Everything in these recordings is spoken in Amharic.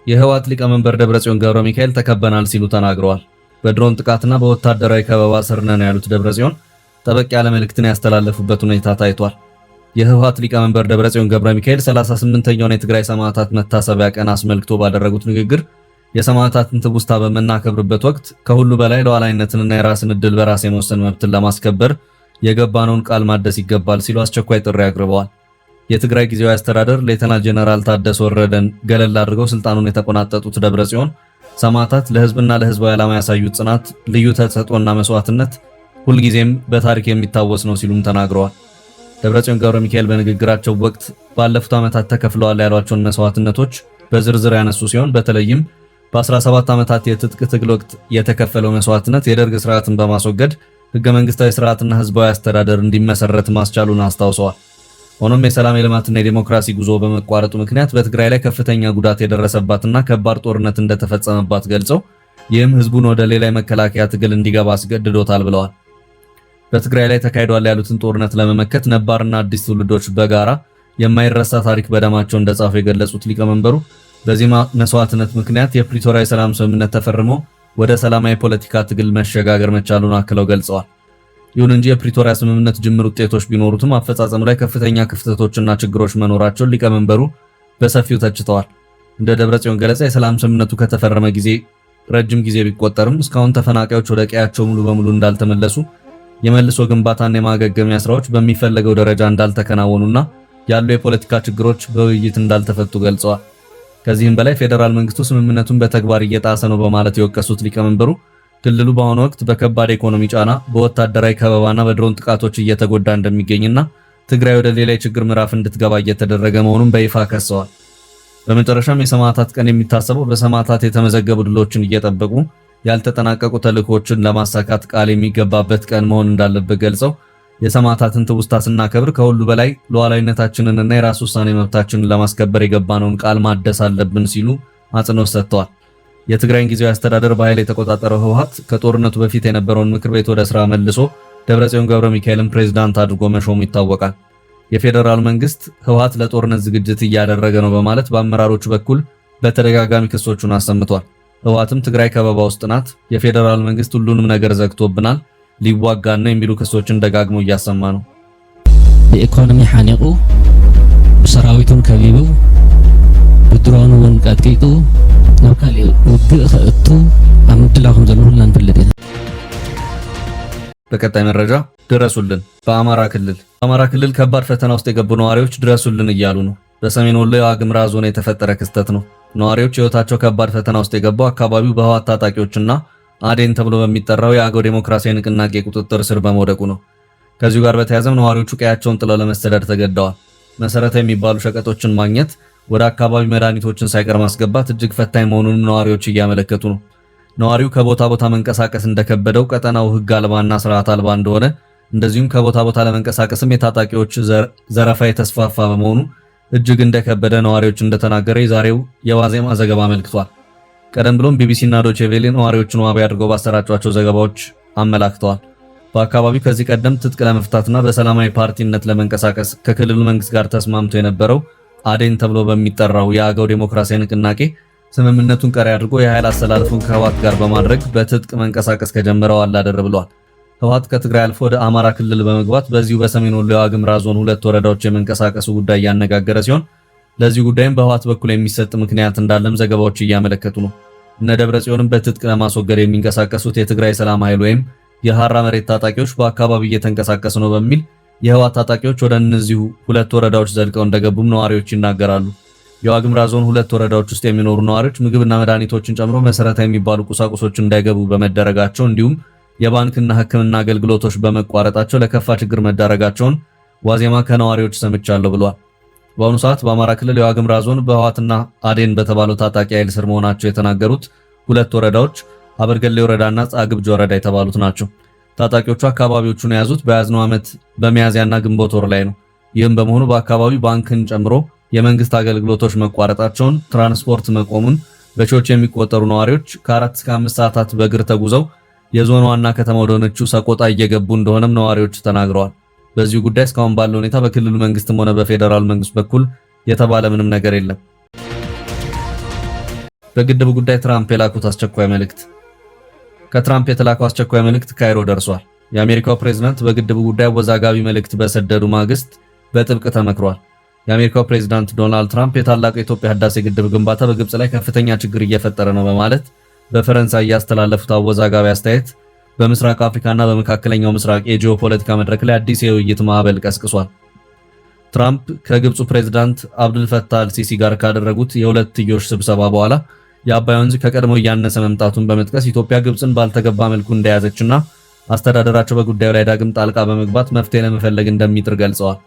የህወሓት ሊቀመንበር ደብረጽዮን ገብረ ሚካኤል ተከበናል ሲሉ ተናግረዋል። በድሮን ጥቃትና በወታደራዊ ከበባ ስር ነን ያሉት ደብረጽዮን ጠበቅ ያለ መልእክትን ያስተላለፉበት ሁኔታ ታይቷል። የህወሓት ሊቀመንበር ደብረጽዮን ገብረ ሚካኤል 38ኛውን የትግራይ ሰማዕታት መታሰቢያ ቀን አስመልክቶ ባደረጉት ንግግር የሰማዕታትን ትውስታ በመናከብርበት ወቅት ከሁሉ በላይ ሉዓላዊነትንና የራስን ዕድል በራስ የመወሰን መብትን ለማስከበር የገባነውን ቃል ማደስ ይገባል ሲሉ አስቸኳይ ጥሪ አቅርበዋል። የትግራይ ጊዜያዊ አስተዳደር ሌተናል ጄኔራል ታደሰ ወረደን ገለል አድርገው ስልጣኑን የተቆናጠጡት ደብረጽዮን ሰማዕታት ለህዝብና ለህዝባዊ ዓላማ ያሳዩት ጽናት፣ ልዩ ተሰጥኦና መስዋዕትነት ሁልጊዜም በታሪክ የሚታወስ ነው ሲሉም ተናግረዋል። ደብረጽዮን ገብረ ሚካኤል በንግግራቸው ወቅት ባለፉት ዓመታት ተከፍለዋል ያሏቸውን መስዋዕትነቶች በዝርዝር ያነሱ ሲሆን በተለይም በ17 ዓመታት የትጥቅ ትግል ወቅት የተከፈለው መስዋዕትነት የደርግ ስርዓትን በማስወገድ ህገ መንግስታዊ ስርዓትና ህዝባዊ አስተዳደር እንዲመሰረት ማስቻሉን አስታውሰዋል። ሆኖም የሰላም የልማትና የዲሞክራሲ ጉዞ በመቋረጡ ምክንያት በትግራይ ላይ ከፍተኛ ጉዳት የደረሰባትና ከባድ ጦርነት እንደተፈጸመባት ገልጸው ይህም ህዝቡን ወደ ሌላ የመከላከያ ትግል እንዲገባ አስገድዶታል ብለዋል። በትግራይ ላይ ተካሂዷል ያሉትን ጦርነት ለመመከት ነባርና አዲስ ትውልዶች በጋራ የማይረሳ ታሪክ በደማቸው እንደጻፉ የገለጹት ሊቀመንበሩ በዚህ መስዋዕትነት ምክንያት የፕሪቶሪያ የሰላም ስምምነት ተፈርሞ ወደ ሰላማዊ ፖለቲካ ትግል መሸጋገር መቻሉን አክለው ገልጸዋል። ይሁን እንጂ የፕሪቶሪያ ስምምነት ጅምር ውጤቶች ቢኖሩትም አፈጻጸሙ ላይ ከፍተኛ ክፍተቶችና ችግሮች መኖራቸውን ሊቀመንበሩ በሰፊው ተችተዋል። እንደ ደብረጽዮን ገለጻ የሰላም ስምምነቱ ከተፈረመ ጊዜ ረጅም ጊዜ ቢቆጠርም እስካሁን ተፈናቃዮች ወደ ቀያቸው ሙሉ በሙሉ እንዳልተመለሱ፣ የመልሶ ግንባታና የማገገሚያ ስራዎች በሚፈለገው ደረጃ እንዳልተከናወኑና ያሉ የፖለቲካ ችግሮች በውይይት እንዳልተፈቱ ገልጸዋል። ከዚህም በላይ ፌዴራል መንግስቱ ስምምነቱን በተግባር እየጣሰ ነው በማለት የወቀሱት ሊቀመንበሩ ክልሉ በአሁኑ ወቅት በከባድ ኢኮኖሚ ጫና፣ በወታደራዊ ከበባና በድሮን ጥቃቶች እየተጎዳ እንደሚገኝና ትግራይ ወደ ሌላ የችግር ምዕራፍ እንድትገባ እየተደረገ መሆኑን በይፋ ከሰዋል። በመጨረሻም የሰማዕታት ቀን የሚታሰበው በሰማዕታት የተመዘገቡ ድሎችን እየጠበቁ ያልተጠናቀቁ ተልእኮችን ለማሳካት ቃል የሚገባበት ቀን መሆን እንዳለበት ገልጸው የሰማዕታትን ትውስታ ስናከብር ከሁሉ በላይ ሉዓላዊነታችንንና የራስ ውሳኔ መብታችንን ለማስከበር የገባነውን ቃል ማደስ አለብን ሲሉ አጽንኦት ሰጥተዋል። የትግራይን ጊዜያዊ አስተዳደር በኃይል የተቆጣጠረው ህወሓት ከጦርነቱ በፊት የነበረውን ምክር ቤት ወደ ስራ መልሶ ደብረጽዮን ገብረ ሚካኤልን ፕሬዝዳንት አድርጎ መሾሙ ይታወቃል። የፌዴራል መንግስት ህወሓት ለጦርነት ዝግጅት እያደረገ ነው በማለት በአመራሮቹ በኩል በተደጋጋሚ ክሶቹን አሰምቷል። ህወሓትም ትግራይ ከበባ ውስጥ ናት፣ የፌዴራል መንግስት ሁሉንም ነገር ዘግቶብናል፣ ሊዋጋን ነው የሚሉ ክሶችን ደጋግሞ እያሰማ ነው። በኢኮኖሚ ሓኒቁ ሰራዊቱን ከቢቡ ብድሮኑን ቀጥቂጡ ናብ ካልእ ውግእ ከእቱ ኣብ ምድላኹም ዘለሁና እንፈልጥ ኢና። በቀጣይ መረጃ ድረሱልን። በአማራ ክልል ከባድ ፈተና ውስጥ የገቡ ነዋሪዎች ድረሱልን እያሉ ነው። በሰሜን ወሎ የዋግምራ ዞን የተፈጠረ ክስተት ነው። ነዋሪዎች ህይወታቸው ከባድ ፈተና ውስጥ የገባው አካባቢው በህወሓት ታጣቂዎችና አዴን ተብሎ በሚጠራው የአገው ዴሞክራሲያዊ ንቅናቄ ቁጥጥር ስር በመውደቁ ነው። ከዚሁ ጋር በተያያዘም ነዋሪዎቹ ቀያቸውን ጥለው ለመሰደድ ተገደዋል። መሰረታዊ የሚባሉ ሸቀጦችን ማግኘት፣ ወደ አካባቢ መድኃኒቶችን ሳይቀር ማስገባት እጅግ ፈታኝ መሆኑንም ነዋሪዎች እያመለከቱ ነው። ነዋሪው ከቦታ ቦታ መንቀሳቀስ እንደከበደው፣ ቀጠናው ህግ አልባና ስርዓት አልባ እንደሆነ፣ እንደዚሁም ከቦታ ቦታ ለመንቀሳቀስም የታጣቂዎች ዘረፋ የተስፋፋ በመሆኑ እጅግ እንደከበደ ነዋሪዎች እንደተናገረ የዛሬው የዋዜማ ዘገባ አመልክቷል። ቀደም ብሎም ቢቢሲና ዶቼ ቬለ ነዋሪዎችን ዋቢ አድርገው ባሰራጯቸው ዘገባዎች አመላክተዋል። በአካባቢው ከዚህ ቀደም ትጥቅ ለመፍታትና በሰላማዊ ፓርቲነት ለመንቀሳቀስ ከክልሉ መንግስት ጋር ተስማምቶ የነበረው አዴን ተብሎ በሚጠራው የአገው ዴሞክራሲያዊ ንቅናቄ ስምምነቱን ቀሪ አድርጎ የኃይል አሰላለፉን ከህወሓት ጋር በማድረግ በትጥቅ መንቀሳቀስ ከጀመረው አላደር ብሏል። ህወሓት ከትግራይ አልፎ ወደ አማራ ክልል በመግባት በዚሁ በሰሜን ወሎ የዋግምራ ዞን 2 ወረዳዎች የመንቀሳቀሱ ጉዳይ ያነጋገረ ሲሆን ለዚህ ጉዳይም በህወሓት በኩል የሚሰጥ ምክንያት እንዳለም ዘገባዎች እያመለከቱ ነው። እነ ደብረጽዮንም በትጥቅ ለማስወገድ የሚንቀሳቀሱት የትግራይ ሰላም ኃይል ወይም የሐራ መሬት ታጣቂዎች በአካባቢው እየተንቀሳቀሱ ነው በሚል የህወሓት ታጣቂዎች ወደ እነዚሁ 2 ወረዳዎች ዘልቀው እንደገቡም ነዋሪዎች ይናገራሉ። የዋግምራ ዞን 2 ወረዳዎች ውስጥ የሚኖሩ ነዋሪዎች ምግብና መድኃኒቶችን ጨምሮ መሰረታዊ የሚባሉ ቁሳቁሶች እንዳይገቡ በመደረጋቸው እንዲሁም የባንክና ሕክምና አገልግሎቶች በመቋረጣቸው ለከፋ ችግር መዳረጋቸውን ዋዜማ ከነዋሪዎች ሰምቻለሁ ብሏል። በአሁኑ ሰዓት በአማራ ክልል የዋግምራ ዞን በህወሓትና አዴን በተባለው ታጣቂ ኃይል ስር መሆናቸው የተናገሩት 2 ወረዳዎች አበርገሌ ወረዳና ጻግብጅ ወረዳ የተባሉት ናቸው። ታጣቂዎቹ አካባቢዎቹን የያዙት በያዝነው ዓመት በሚያዝያና ግንቦት ወር ላይ ነው። ይህም በመሆኑ በአካባቢው ባንክን ጨምሮ የመንግስት አገልግሎቶች መቋረጣቸውን፣ ትራንስፖርት መቆሙን፣ በሺዎች የሚቆጠሩ ነዋሪዎች ከ4 እስከ 5 ሰዓታት በእግር ተጉዘው የዞኑ ዋና ከተማ ወደሆነችው ሰቆጣ እየገቡ እንደሆነም ነዋሪዎች ተናግረዋል። በዚህ ጉዳይ እስካሁን ባለው ሁኔታ በክልሉ መንግስትም ሆነ በፌዴራል መንግስት በኩል የተባለ ምንም ነገር የለም። በግድቡ ጉዳይ ትራምፕ የላኩት አስቸኳይ መልእክት። ከትራምፕ የተላከው አስቸኳይ መልእክት ካይሮ ደርሷል። የአሜሪካው ፕሬዝዳንት በግድቡ ጉዳይ አወዛጋቢ መልእክት በሰደዱ ማግስት በጥብቅ ተመክሯል። የአሜሪካው ፕሬዝዳንት ዶናልድ ትራምፕ የታላቁ የኢትዮጵያ ህዳሴ ግድብ ግንባታ በግብጽ ላይ ከፍተኛ ችግር እየፈጠረ ነው በማለት በፈረንሳይ ያስተላለፉት አወዛጋቢ አስተያየት በምስራቅ አፍሪካና በመካከለኛው ምስራቅ የጂኦፖለቲካ መድረክ ላይ አዲስ የውይይት ማዕበል ቀስቅሷል። ትራምፕ ከግብፁ ፕሬዝዳንት አብዱል ፈታህ አልሲሲ ጋር ካደረጉት የሁለትዮሽ ስብሰባ በኋላ የአባይ ወንዝ ከቀድሞው እያነሰ መምጣቱን በመጥቀስ ኢትዮጵያ ግብፅን ባልተገባ መልኩ እንደያዘችና አስተዳደራቸው በጉዳዩ ላይ ዳግም ጣልቃ በመግባት መፍትሄ ለመፈለግ እንደሚጥር ገልጸዋል።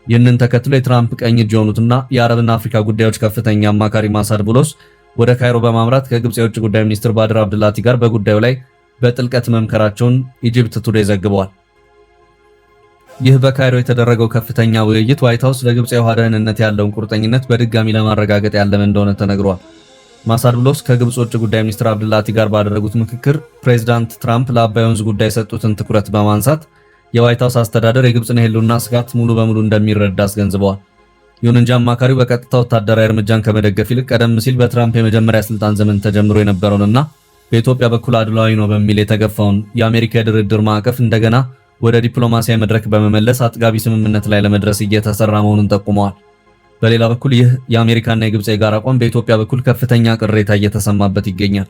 ይህንን ተከትሎ የትራምፕ ቀኝ እጅ የሆኑትና የአረብና አፍሪካ ጉዳዮች ከፍተኛ አማካሪ ማሳድ ቡሎስ ወደ ካይሮ በማምራት ከግብፅ የውጭ ጉዳይ ሚኒስትር ባድር አብድላቲ ጋር በጉዳዩ ላይ በጥልቀት መምከራቸውን ኢጂፕት ቱዴይ ዘግቧል። ይህ በካይሮ የተደረገው ከፍተኛ ውይይት ዋይት ሃውስ ለግብፅ የውሃ ደህንነት ያለውን ቁርጠኝነት በድጋሚ ለማረጋገጥ ያለመ እንደሆነ ተነግሯል። ማሳድ ቡሎስ ከግብፅ ውጭ ጉዳይ ሚኒስትር አብድላቲ ጋር ባደረጉት ምክክር ፕሬዝዳንት ትራምፕ ለአባይ ወንዝ ጉዳይ የሰጡትን ትኩረት በማንሳት የዋይት ሃውስ አስተዳደር የግብፅን የህልውና ስጋት ሙሉ በሙሉ እንደሚረዳ አስገንዝበዋል። ይሁን እንጂ አማካሪው በቀጥታ ወታደራዊ እርምጃን ከመደገፍ ይልቅ ቀደም ሲል በትራምፕ የመጀመሪያ ስልጣን ዘመን ተጀምሮ የነበረውንና በኢትዮጵያ በኩል አድሏዊ ነው በሚል የተገፋውን የአሜሪካ የድርድር ማዕቀፍ እንደገና ወደ ዲፕሎማሲያዊ መድረክ በመመለስ አጥጋቢ ስምምነት ላይ ለመድረስ እየተሰራ መሆኑን ጠቁመዋል። በሌላ በኩል ይህ የአሜሪካና የግብፅ የጋራ አቋም በኢትዮጵያ በኩል ከፍተኛ ቅሬታ እየተሰማበት ይገኛል።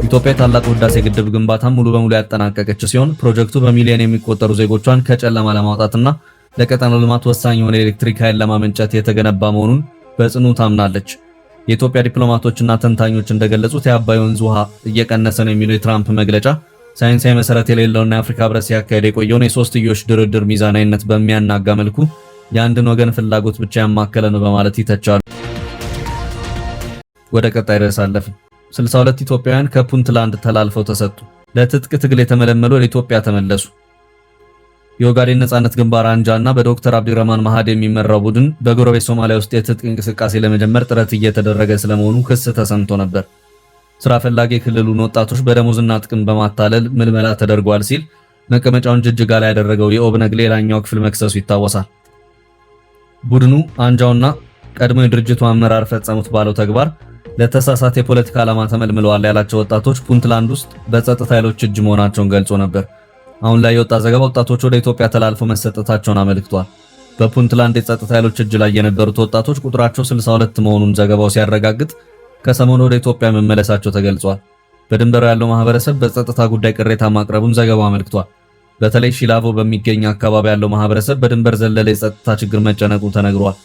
ኢትዮጵያ የታላቁ ህዳሴ ግድብ ግንባታ ሙሉ በሙሉ ያጠናቀቀች ሲሆን ፕሮጀክቱ በሚሊዮን የሚቆጠሩ ዜጎቿን ከጨለማ ለማውጣትና ለቀጠናው ልማት ወሳኝ የሆነ ኤሌክትሪክ ኃይል ለማመንጨት የተገነባ መሆኑን በጽኑ ታምናለች። የኢትዮጵያ ዲፕሎማቶችና ተንታኞች እንደገለጹት የአባይ ወንዝ ውሃ እየቀነሰ ነው የሚለው የትራምፕ መግለጫ ሳይንሳዊ መሰረት የሌለውና የአፍሪካ ህብረት ሲያካሄድ የቆየውን የሶስትዮሽ ድርድር ሚዛናዊነት በሚያናጋ መልኩ የአንድን ወገን ፍላጎት ብቻ ያማከለ ነው በማለት ይተቻሉ። ወደ ቀጣይ ርዕስ አለፍን። 62 ኢትዮጵያውያን ከፑንትላንድ ተላልፈው ተሰጡ። ለትጥቅ ትግል የተመለመሉ ወደ ኢትዮጵያ ተመለሱ። የኦጋዴን ነጻነት ግንባር አንጃና በዶክተር አብዲረህማን ማሃዲ የሚመራው ቡድን በጎረቤት ሶማሊያ ውስጥ የትጥቅ እንቅስቃሴ ለመጀመር ጥረት እየተደረገ ስለመሆኑ ክስ ተሰምቶ ነበር። ስራ ፈላጊ የክልሉን ወጣቶች በደሞዝና ጥቅም በማታለል ምልመላ ተደርጓል ሲል መቀመጫውን ጅጅጋ ላይ ያደረገው የኦብነግ ሌላኛው ክፍል መክሰሱ ይታወሳል። ቡድኑ አንጃውና ቀድሞ የድርጅቱ አመራር ፈጸሙት ባለው ተግባር ለተሳሳተ የፖለቲካ ዓላማ ተመልምለዋል ያላቸው ወጣቶች ፑንትላንድ ውስጥ በጸጥታ ኃይሎች እጅ መሆናቸውን ገልጾ ነበር። አሁን ላይ የወጣ ዘገባ ወጣቶች ወደ ኢትዮጵያ ተላልፈው መሰጠታቸውን አመልክቷል። በፑንትላንድ የጸጥታ ኃይሎች እጅ ላይ የነበሩት ወጣቶች ቁጥራቸው 62 መሆኑን ዘገባው ሲያረጋግጥ ከሰሞኑ ወደ ኢትዮጵያ መመለሳቸው ተገልጿል። በድንበሩ ያለው ማህበረሰብ በጸጥታ ጉዳይ ቅሬታ ማቅረቡን ዘገባው አመልክቷል። በተለይ ሺላቮ በሚገኝ አካባቢ ያለው ማህበረሰብ በድንበር ዘለለ የጸጥታ ችግር መጨነቁ ተነግሯል።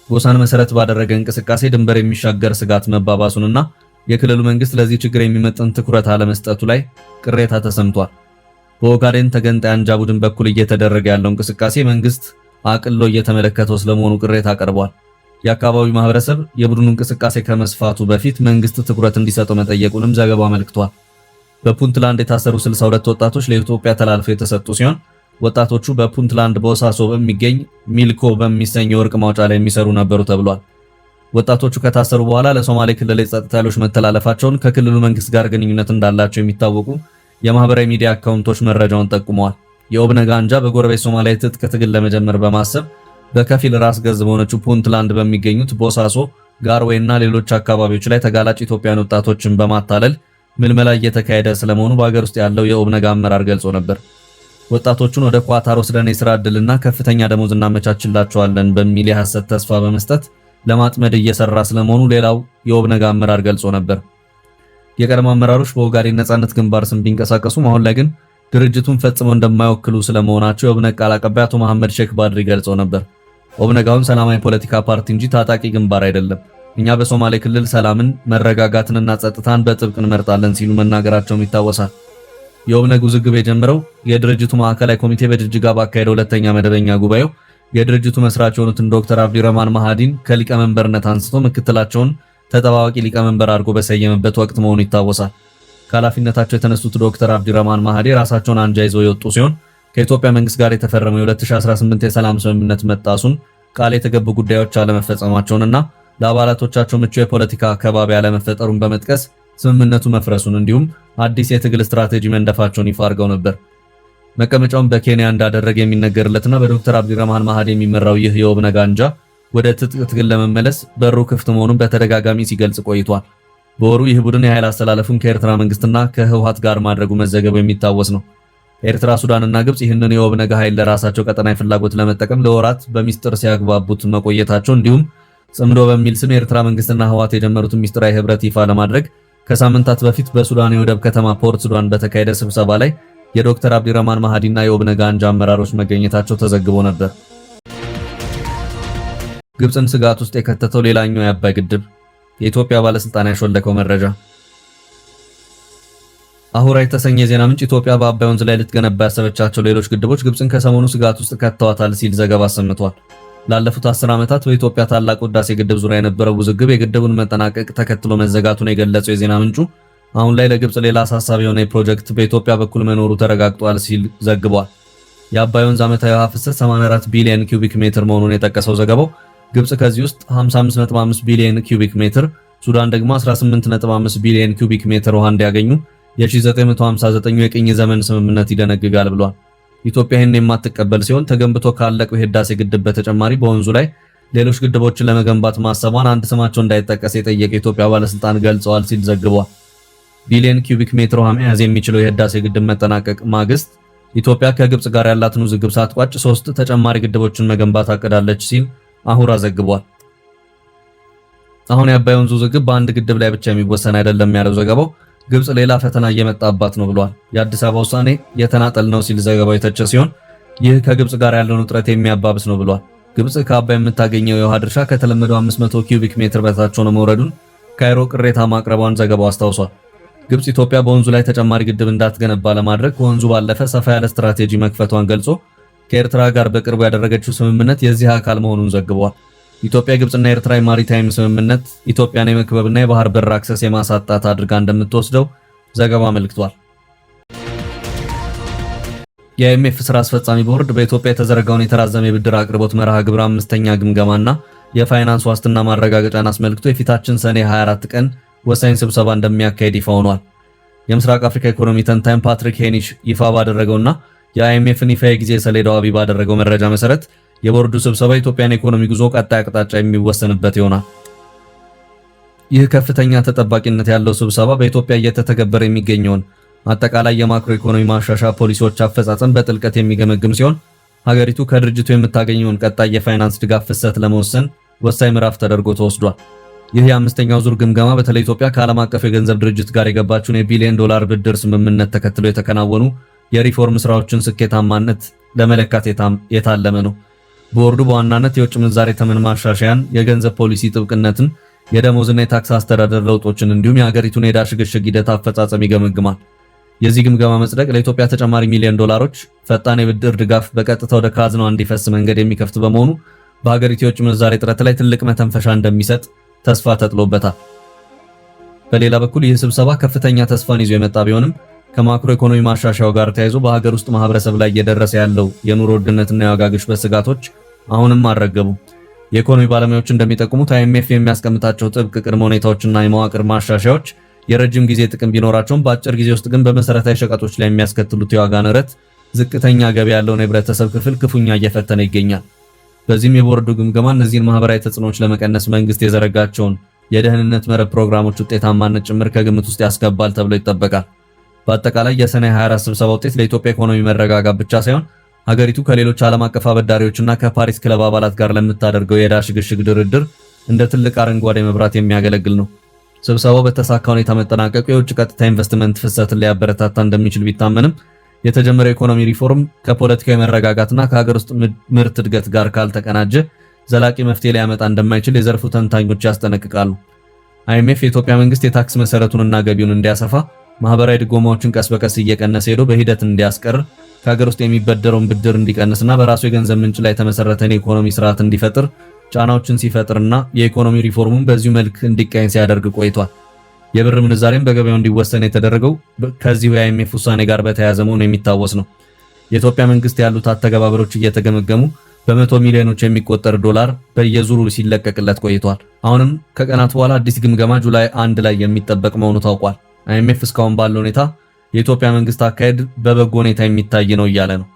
ጎሳን መሰረት ባደረገ እንቅስቃሴ ድንበር የሚሻገር ስጋት መባባሱንና የክልሉ መንግስት ለዚህ ችግር የሚመጥን ትኩረት አለመስጠቱ ላይ ቅሬታ ተሰምቷል። በኦጋዴን ተገንጣይ አንጃ ቡድን በኩል እየተደረገ ያለው እንቅስቃሴ መንግስት አቅሎ እየተመለከተው ስለመሆኑ ቅሬታ ቀርቧል። የአካባቢው ማህበረሰብ የቡድኑ እንቅስቃሴ ከመስፋቱ በፊት መንግስት ትኩረት እንዲሰጠው መጠየቁንም ዘገባው አመልክቷል። በፑንትላንድ የታሰሩ 62 ወጣቶች ለኢትዮጵያ ተላልፈው የተሰጡ ሲሆን ወጣቶቹ በፑንትላንድ ቦሳሶ በሚገኝ ሚልኮ በሚሰኝ የወርቅ ማውጫ ላይ የሚሰሩ ነበሩ ተብሏል። ወጣቶቹ ከታሰሩ በኋላ ለሶማሌ ክልል የጸጥታ ኃይሎች መተላለፋቸውን ከክልሉ መንግስት ጋር ግንኙነት እንዳላቸው የሚታወቁ የማህበራዊ ሚዲያ አካውንቶች መረጃውን ጠቁመዋል። የኦብነግ አንጃ በጎረቤት ሶማሊያ ትጥቅ ትግል ለመጀመር በማሰብ በከፊል ራስ ገዝ በሆነችው ፑንትላንድ በሚገኙት ቦሳሶ፣ ጋርዌና ሌሎች አካባቢዎች ላይ ተጋላጭ ኢትዮጵያውያን ወጣቶችን በማታለል ምልመላ እየተካሄደ ስለመሆኑ በሀገር ውስጥ ያለው የኦብነግ አመራር ገልጾ ነበር። ወጣቶቹን ወደ ኳታር ወስደን የሥራ ዕድልና ከፍተኛ ደሞዝ እናመቻችላቸዋለን በሚል የሐሰት ተስፋ በመስጠት ለማጥመድ እየሰራ ስለመሆኑ ሌላው የኦብነግ አመራር ገልጾ ነበር። የቀድሞ አመራሮች በኦጋዴን ነጻነት ግንባር ስም ቢንቀሳቀሱም አሁን ላይ ግን ድርጅቱን ፈጽመው እንደማይወክሉ ስለመሆናቸው የኦብነግ ቃል አቀባይ አቶ መሐመድ ሼክ ባድሪ ገልጸው ነበር። ኦብነግ አሁን ሰላማዊ ፖለቲካ ፓርቲ እንጂ ታጣቂ ግንባር አይደለም፣ እኛ በሶማሌ ክልል ሰላምን መረጋጋትንና ጸጥታን በጥብቅ እንመርጣለን ሲሉ መናገራቸውም ይታወሳል። የኦብነግ ውዝግብ የጀመረው የድርጅቱ ማዕከላዊ ኮሚቴ በጅጅጋ ባካሄደው ሁለተኛ መደበኛ ጉባኤው የድርጅቱ መስራች የሆኑትን ዶክተር አብዲረህማን ማሃዲን ከሊቀመንበርነት አንስቶ ምክትላቸውን ተጠባባቂ ሊቀመንበር አድርጎ በሰየመበት ወቅት መሆኑ ይታወሳል። ከኃላፊነታቸው የተነሱት ዶክተር አብዲረህማን ማሃዲ ራሳቸውን አንጃ ይዘው የወጡ ሲሆን ከኢትዮጵያ መንግስት ጋር የተፈረመው የ2018 የሰላም ስምምነት መጣሱን፣ ቃል የተገቡ ጉዳዮች አለመፈጸማቸውንና ለአባላቶቻቸው ምቹ የፖለቲካ አካባቢ አለመፈጠሩን በመጥቀስ ስምምነቱ መፍረሱን እንዲሁም አዲስ የትግል ስትራቴጂ መንደፋቸውን ይፋ አድርገው ነበር። መቀመጫውን በኬንያ እንዳደረገ የሚነገርለትና በዶክተር አብዲረህማን ማሃዲ የሚመራው ይህ የኦብነግ አንጃ ወደ ትጥቅ ትግል ለመመለስ በሩ ክፍት መሆኑን በተደጋጋሚ ሲገልጽ ቆይቷል። በወሩ ይህ ቡድን የኃይል አስተላለፉን ከኤርትራ መንግስትና ከህወሓት ጋር ማድረጉ መዘገቡ የሚታወስ ነው። ኤርትራ፣ ሱዳንና ግብጽ ይህንን የኦብነግ ኃይል ለራሳቸው ቀጠናዊ ፍላጎት ለመጠቀም ለወራት በሚስጥር ሲያግባቡት መቆየታቸው እንዲሁም ጽምዶ በሚል ስም የኤርትራ መንግስትና ህወሓት የጀመሩትን ሚስጥራዊ ህብረት ይፋ ለማድረግ ከሳምንታት በፊት በሱዳን የወደብ ከተማ ፖርት ሱዳን በተካሄደ ስብሰባ ላይ የዶክተር አብዲረህማን ማሃዲና የኦብነግ አንጃ አመራሮች መገኘታቸው ተዘግቦ ነበር። ግብጽን ስጋት ውስጥ የከተተው ሌላኛው የአባይ ግድብ የኢትዮጵያ ባለስልጣን ያሾለከው መረጃ። አሁራ የተሰኘ የዜና ምንጭ ኢትዮጵያ በአባይ ወንዝ ላይ ልትገነባ ያሰበቻቸው ሌሎች ግድቦች ግብጽን ከሰሞኑ ስጋት ውስጥ ከተዋታል ሲል ዘገባ አሰምቷል። ላለፉት 10 ዓመታት በኢትዮጵያ ታላቁ ህዳሴ ግድብ ዙሪያ የነበረው ውዝግብ የግድቡን መጠናቀቅ ተከትሎ መዘጋቱን የገለጸው የዜና ምንጩ አሁን ላይ ለግብጽ ሌላ አሳሳቢ የሆነ ፕሮጀክት በኢትዮጵያ በኩል መኖሩ ተረጋግጧል ሲል ዘግቧል። የአባይ ወንዝ ዓመታዊ ውሃ ፍሰት 84 ቢሊዮን ኪዩቢክ ሜትር መሆኑን የጠቀሰው ዘገባው ግብጽ ከዚህ ውስጥ 55.5 ቢሊዮን ኪዩቢክ ሜትር፣ ሱዳን ደግሞ 18.5 ቢሊዮን ኪዩቢክ ሜትር ውሃ እንዲያገኙ የ1959 የቅኝ ዘመን ስምምነት ይደነግጋል ብሏል። ኢትዮጵያ ይህን የማትቀበል ሲሆን ተገንብቶ ካለቀው የህዳሴ ግድብ በተጨማሪ በወንዙ ላይ ሌሎች ግድቦችን ለመገንባት ማሰቧን አንድ ስማቸው እንዳይጠቀስ የጠየቀ የኢትዮጵያ ባለስልጣን ገልጸዋል ሲል ዘግቧል። ቢሊዮን ኪዩቢክ ሜትር ውሃ መያዝ የሚችለው የህዳሴ ግድብ መጠናቀቅ ማግስት ኢትዮጵያ ከግብጽ ጋር ያላትን ውዝግብ ሳትቋጭ 3 ተጨማሪ ግድቦችን መገንባት አቅዳለች ሲል አሁራ ዘግቧል። አሁን የአባይ ወንዝ ውዝግብ በአንድ ግድብ ላይ ብቻ የሚወሰን አይደለም ያለው ዘገባው ግብጽ ሌላ ፈተና እየመጣባት ነው ብሏል። የአዲስ አበባ ውሳኔ የተናጠል ነው ሲል ዘገባው የተቸ ሲሆን ይህ ከግብጽ ጋር ያለውን ውጥረት የሚያባብስ ነው ብሏል። ግብጽ ከአባይ የምታገኘው የውሃ ድርሻ ከተለመደው 500 ኪዩቢክ ሜትር በታች ሆኖ መውረዱን ካይሮ ቅሬታ ማቅረቧን ዘገባው አስታውሷል። ግብጽ ኢትዮጵያ በወንዙ ላይ ተጨማሪ ግድብ እንዳትገነባ ለማድረግ ከወንዙ ባለፈ ሰፋ ያለ ስትራቴጂ መክፈቷን ገልጾ ከኤርትራ ጋር በቅርቡ ያደረገችው ስምምነት የዚህ አካል መሆኑን ዘግቧል። ኢትዮጵያ ግብጽና ኤርትራ የማሪታይም ስምምነት ኢትዮጵያን የመክበብና የባህር በር አክሰስ የማሳጣት አድርጋ እንደምትወስደው ዘገባው አመልክቷል። የአይኤምኤፍ ስራ አስፈጻሚ ቦርድ በኢትዮጵያ የተዘረጋውን የተራዘመ የብድር አቅርቦት መርሃ ግብር 5ኛ ግምገማና የፋይናንስ ዋስትና ማረጋገጫን አስመልክቶ የፊታችን ሰኔ 24 ቀን ወሳኝ ስብሰባ እንደሚያካሄድ ይፋ ሆኗል። የምስራቅ አፍሪካ ኢኮኖሚ ተንታኝ ፓትሪክ ሄኒሽ ይፋ ባደረገውና የአይኤምኤፍን ይፋ የጊዜ ሰሌዳው አቢ ባደረገው መረጃ መሰረት የቦርዱ ስብሰባ ኢትዮጵያን ኢኮኖሚ ጉዞ ቀጣይ አቅጣጫ የሚወሰንበት ይሆናል። ይህ ከፍተኛ ተጠባቂነት ያለው ስብሰባ በኢትዮጵያ እየተተገበረ የሚገኘውን አጠቃላይ የማክሮ ኢኮኖሚ ማሻሻያ ፖሊሲዎች አፈጻጸም በጥልቀት የሚገመግም ሲሆን ሀገሪቱ ከድርጅቱ የምታገኘውን ቀጣይ የፋይናንስ ድጋፍ ፍሰት ለመወሰን ወሳኝ ምዕራፍ ተደርጎ ተወስዷል። ይህ የአምስተኛው ዙር ግምገማ በተለይ ኢትዮጵያ ከዓለም አቀፍ የገንዘብ ድርጅት ጋር የገባችውን የቢሊዮን ዶላር ብድር ስምምነት ተከትሎ የተከናወኑ የሪፎርም ስራዎችን ስኬታማነት ለመለካት የታለመ ነው። ቦርዱ በዋናነት የውጭ ምንዛሬ ተመን ማሻሻያን፣ የገንዘብ ፖሊሲ ጥብቅነትን፣ የደሞዝና የታክስ አስተዳደር ለውጦችን እንዲሁም የሀገሪቱን የዕዳ ሽግሽግ ሂደት አፈጻጸም ይገመግማል። የዚህ ግምገማ መጽደቅ ለኢትዮጵያ ተጨማሪ ሚሊዮን ዶላሮች ፈጣን የብድር ድጋፍ በቀጥታ ወደ ካዝናዋ እንዲፈስ መንገድ የሚከፍት በመሆኑ በሀገሪቱ የውጭ ምንዛሬ እጥረት ላይ ትልቅ መተንፈሻ እንደሚሰጥ ተስፋ ተጥሎበታል። በሌላ በኩል ይህ ስብሰባ ከፍተኛ ተስፋን ይዞ የመጣ ቢሆንም ከማክሮ ኢኮኖሚ ማሻሻያው ጋር ተያይዞ በሀገር ውስጥ ማህበረሰብ ላይ እየደረሰ ያለው የኑሮ ውድነትና የዋጋ ግሽበት ስጋቶች አሁንም አልረገቡም። የኢኮኖሚ ባለሙያዎች እንደሚጠቁሙት አይኤምኤፍ የሚያስቀምጣቸው ጥብቅ ቅድመ ሁኔታዎችና የመዋቅር ማሻሻያዎች የረጅም ጊዜ ጥቅም ቢኖራቸውም በአጭር ጊዜ ውስጥ ግን በመሰረታዊ ሸቀጦች ላይ የሚያስከትሉት የዋጋ ንረት ዝቅተኛ ገቢ ያለውን የህብረተሰብ ክፍል ክፉኛ እየፈተነ ይገኛል። በዚህም የቦርዱ ግምገማ እነዚህን ማህበራዊ ተጽዕኖዎች ለመቀነስ መንግስት የዘረጋቸውን የደህንነት መረብ ፕሮግራሞች ውጤታማነት ጭምር ከግምት ውስጥ ያስገባል ተብሎ ይጠበቃል። በአጠቃላይ የሰኔ 24 ስብሰባ ውጤት ለኢትዮጵያ ኢኮኖሚ መረጋጋት ብቻ ሳይሆን ሀገሪቱ ከሌሎች ዓለም አቀፍ አበዳሪዎችና ከፓሪስ ክለብ አባላት ጋር ለምታደርገው የዕዳ ሽግሽግ ድርድር እንደ ትልቅ አረንጓዴ መብራት የሚያገለግል ነው። ስብሰባው በተሳካ ሁኔታ መጠናቀቁ የውጭ ቀጥታ ኢንቨስትመንት ፍሰትን ሊያበረታታ እንደሚችል ቢታመንም የተጀመረው ኢኮኖሚ ሪፎርም ከፖለቲካዊ መረጋጋትና ከሀገር ውስጥ ምርት እድገት ጋር ካልተቀናጀ ዘላቂ መፍትሄ ሊያመጣ እንደማይችል የዘርፉ ተንታኞች ያስጠነቅቃሉ። አይኤምኤፍ የኢትዮጵያ መንግስት የታክስ መሰረቱንና ገቢውን እንዲያሰፋ፣ ማህበራዊ ድጎማዎችን ቀስ በቀስ እየቀነሰ ሄዶ በሂደት እንዲያስቀር፣ ከሀገር ውስጥ የሚበደረውን ብድር እንዲቀንስና በራሱ የገንዘብ ምንጭ ላይ የተመሰረተን የኢኮኖሚ ስርዓት እንዲፈጥር ጫናዎችን ሲፈጥርና የኢኮኖሚ ሪፎርሙን በዚሁ መልክ እንዲቃኝ ሲያደርግ ቆይቷል። የብር ምንዛሬም በገበያው እንዲወሰን የተደረገው ከዚሁ የአይኤምኤፍ ውሳኔ ጋር በተያያዘ መሆኑ የሚታወስ ነው። የኢትዮጵያ መንግስት ያሉት አተገባበሮች እየተገመገሙ በመቶ ሚሊዮኖች የሚቆጠር ዶላር በየዙሩ ሲለቀቅለት ቆይቷል። አሁንም ከቀናት በኋላ አዲስ ግምገማ ጁላይ 1 ላይ የሚጠበቅ መሆኑ ታውቋል። አይኤምኤፍ እስካሁን ባለው ሁኔታ የኢትዮጵያ መንግስት አካሄድ በበጎ ሁኔታ የሚታይ ነው እያለ ነው።